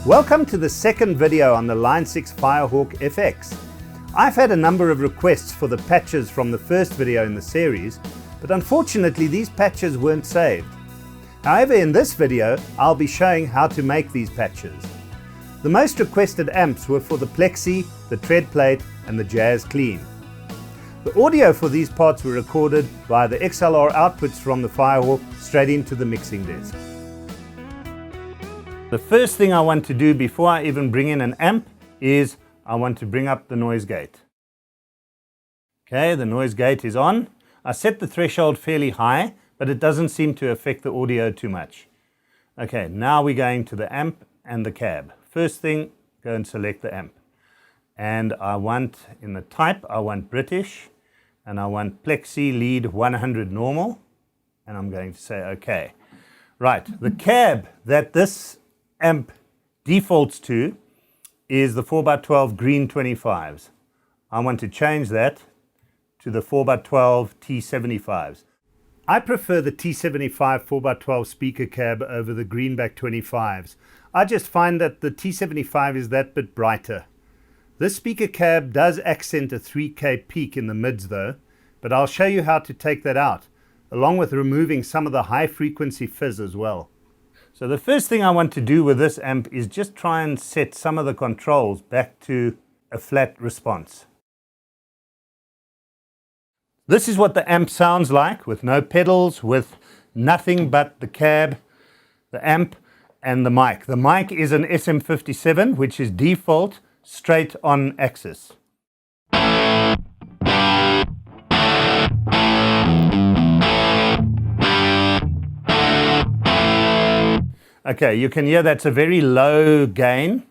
Welcome to the second video on the Line 6 Firehawk FX. I've had a number of requests for the patches from the first video in the series, but unfortunately these patches weren't saved. However, in this video, I'll be showing how to make these patches. The most requested amps were for the Plexi, the tread plate, and the Jazz Clean. The audio for these parts were recorded via the XLR outputs from the Firehawk straight into the mixing desk. The first thing I want to do before I even bring in an amp is I want to bring up the noise gate. Okay, the noise gate is on. I set the threshold fairly high, but it doesn't seem to affect the audio too much. Okay, now we're going to the amp and the cab. First thing, go and select the amp. And I want, in the type, I want British, and I want Plexi lead 100 normal, and I'm going to say OK. Right, the cab that this amp defaults to is the 4x12 green 25s. I want to change that to the 4x12 T75s. I prefer the T75 4x12 speaker cab over the greenback 25s. I just find that the T75 is that bit brighter. This speaker cab does accent a 3K peak in the mids though, but I'll show you how to take that out, along with removing some of the high frequency fizz as well. So the first thing I want to do with this amp is just try and set some of the controls back to a flat response. This is what the amp sounds like, with no pedals, with nothing but the cab, the amp, and the mic. The mic is an SM57, which is default straight on axis. Okay, you can hear that's a very low gain,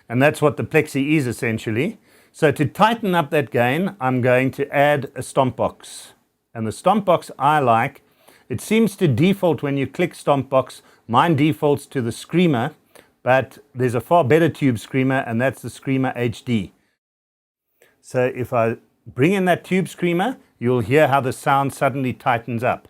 and that's what the Plexi is essentially. So to tighten up that gain, I'm going to add a stomp box. And the stomp box I like, it seems to default when you click stomp box. Mine defaults to the Screamer, but there's a far better tube Screamer, and that's the Screamer HD. So if I bring in that tube Screamer, you'll hear how the sound suddenly tightens up.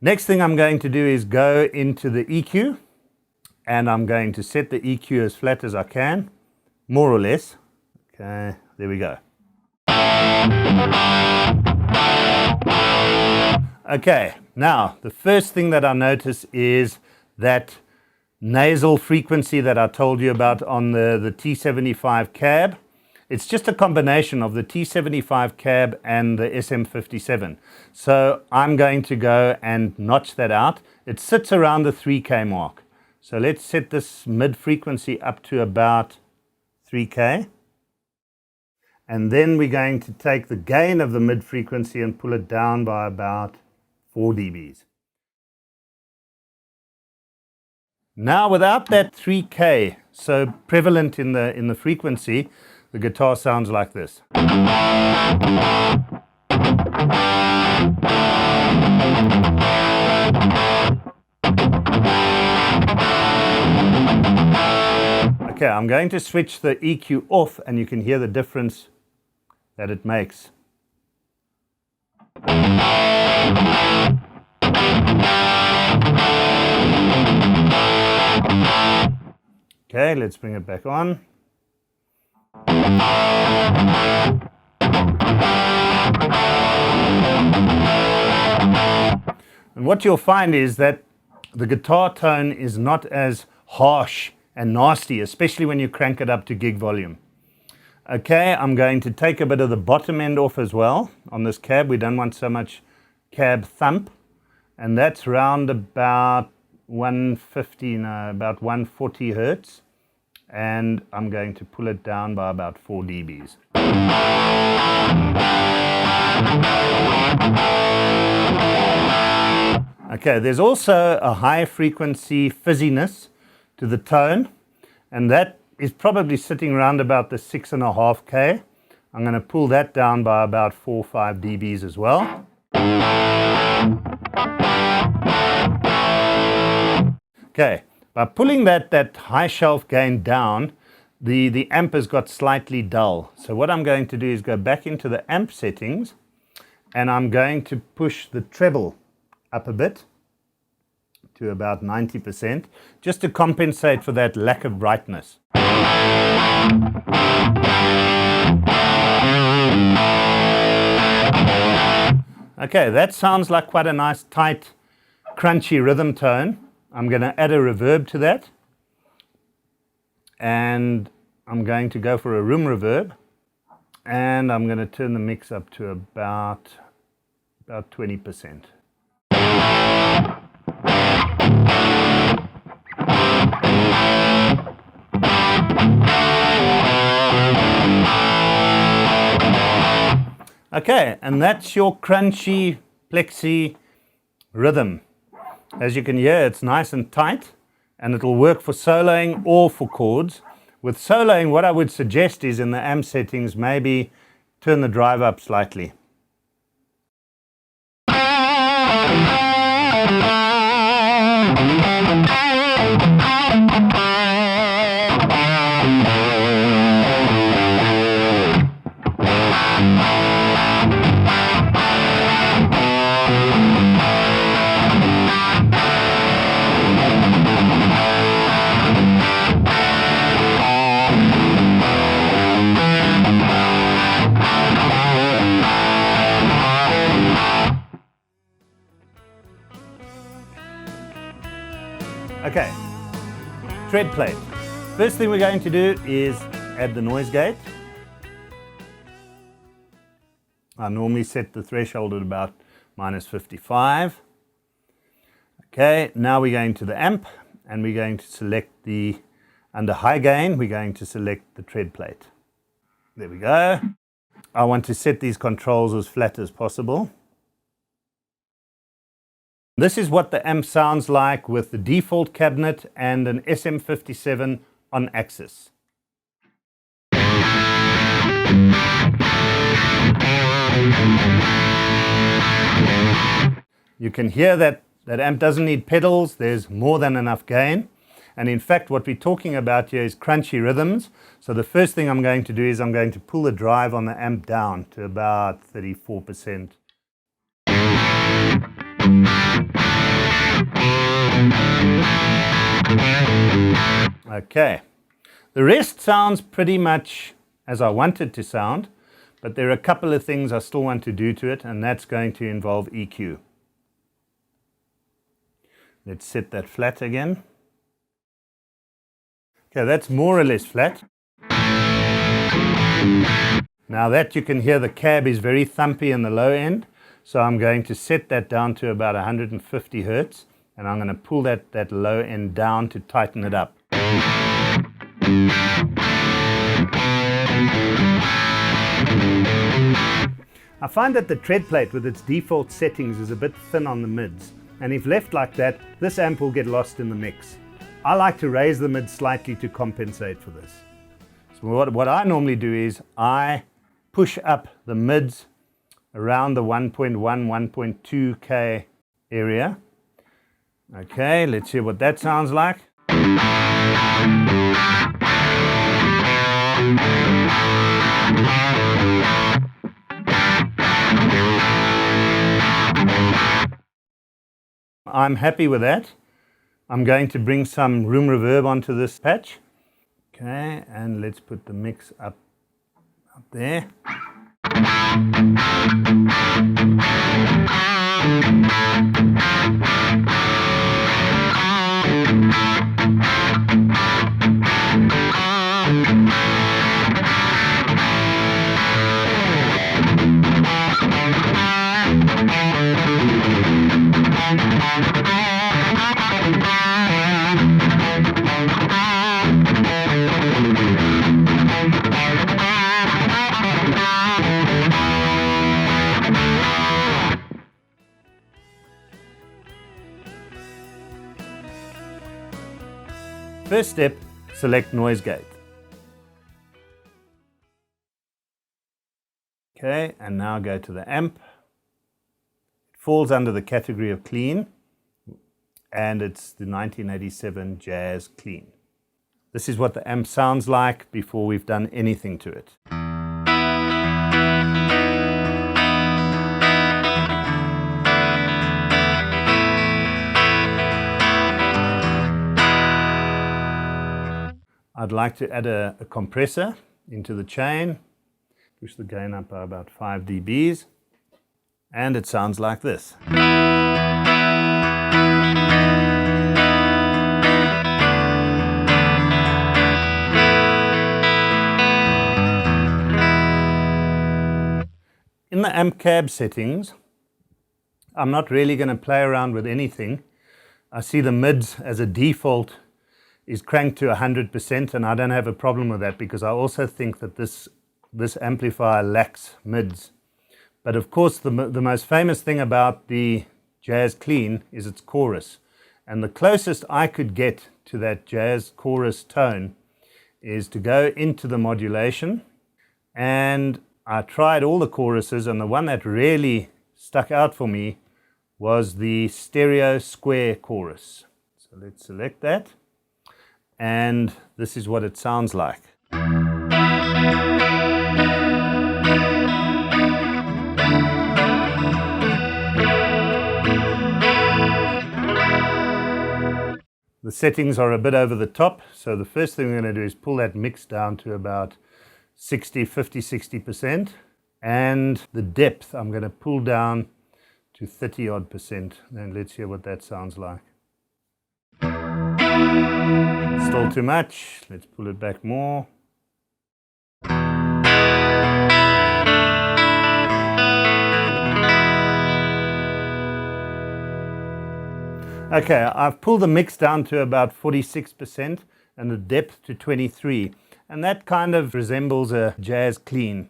Next thing I'm going to do is go into the EQ, and I'm going to set the EQ as flat as I can, more or less. Okay, there we go. Okay, now the first thing that I notice is that nasal frequency that I told you about on the T75 cab. It's just a combination of the T75 cab and the SM57. So I'm going to go and notch that out. It sits around the 3K mark. So let's set this mid frequency up to about 3K. And then we're going to take the gain of the mid frequency and pull it down by about 4 dBs. Now without that 3K so prevalent in the frequency, the guitar sounds like this. Okay, I'm going to switch the EQ off, and you can hear the difference that it makes. Okay, let's bring it back on. And what you'll find is that the guitar tone is not as harsh and nasty, especially when you crank it up to gig volume. Okay, I'm going to take a bit of the bottom end off as well on this cab. We don't want so much cab thump, and that's round about 140 hertz. And I'm going to pull it down by about 4 dBs. Okay, there's also a high frequency fizziness to the tone, and that is probably sitting around about the 6.5K. I'm going to pull that down by about 4 or 5 dBs as well. Okay. By pulling that high shelf gain down, the amp has got slightly dull. So what I'm going to do is go back into the amp settings, and I'm going to push the treble up a bit to about 90%, just to compensate for that lack of brightness. Okay, that sounds like quite a nice, tight, crunchy rhythm tone. I'm going to add a reverb to that, and I'm going to go for a room reverb, and I'm going to turn the mix up to about 20%. Okay, and that's your crunchy Plexi rhythm. As you can hear, it's nice and tight, and it'll work for soloing or for chords. With soloing, what I would suggest is in the amp settings, maybe turn the drive up slightly. Okay, tread plate. First thing we're going to do is add the noise gate. I normally set the threshold at about -55. Okay, now we're going to the amp, and we're going to select under high gain, we're going to select the tread plate. There we go. I want to set these controls as flat as possible. This is what the amp sounds like with the default cabinet and an SM57 on axis. You can hear that amp doesn't need pedals, there's more than enough gain. And in fact, what we're talking about here is crunchy rhythms. So the first thing I'm going to do is I'm going to pull the drive on the amp down to about 34%. Okay, the rest sounds pretty much as I want it to sound, but there are a couple of things I still want to do to it, and that's going to involve EQ. Let's set that flat again. Okay, that's more or less flat. Now that you can hear the cab is very thumpy in the low end, so I'm going to set that down to about 150 Hertz, and I'm going to pull that low end down to tighten it up. I find that the tread plate with its default settings is a bit thin on the mids, and if left like that, this amp will get lost in the mix. I like to raise the mids slightly to compensate for this. So what I normally do is I push up the mids around the 1.1, 1.2K area. Okay, let's hear what that sounds like. I'm happy with that. I'm going to bring some room reverb onto this patch. Okay, and let's put the mix up there. First step, select noise gate. Okay, and now go to the amp. It falls under the category of clean, and it's the 1987 Jazz Clean. This is what the amp sounds like before we've done anything to it. I'd like to add a compressor into the chain, push the gain up by about 5 dBs, and it sounds like this. In the amp cab settings, I'm not really going to play around with anything. I see the mids as a default is cranked to 100%, and I don't have a problem with that because I also think that this amplifier lacks mids. But of course the most famous thing about the Jazz Clean is its chorus, and the closest I could get to that jazz chorus tone is to go into the modulation, and I tried all the choruses, and the one that really stuck out for me was the stereo square chorus. So let's select that, and this is what it sounds like. The settings are a bit over the top, so the first thing we're going to do is pull that mix down to about 60%, and the depth I'm going to pull down to 30% and let's hear what that sounds like. Still too much, let's pull it back more. Okay, I've pulled the mix down to about 46% and the depth to 23%, and that kind of resembles a Jazz Clean.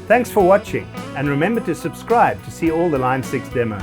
Thanks for watching, and remember to subscribe to see all the Line 6 demos.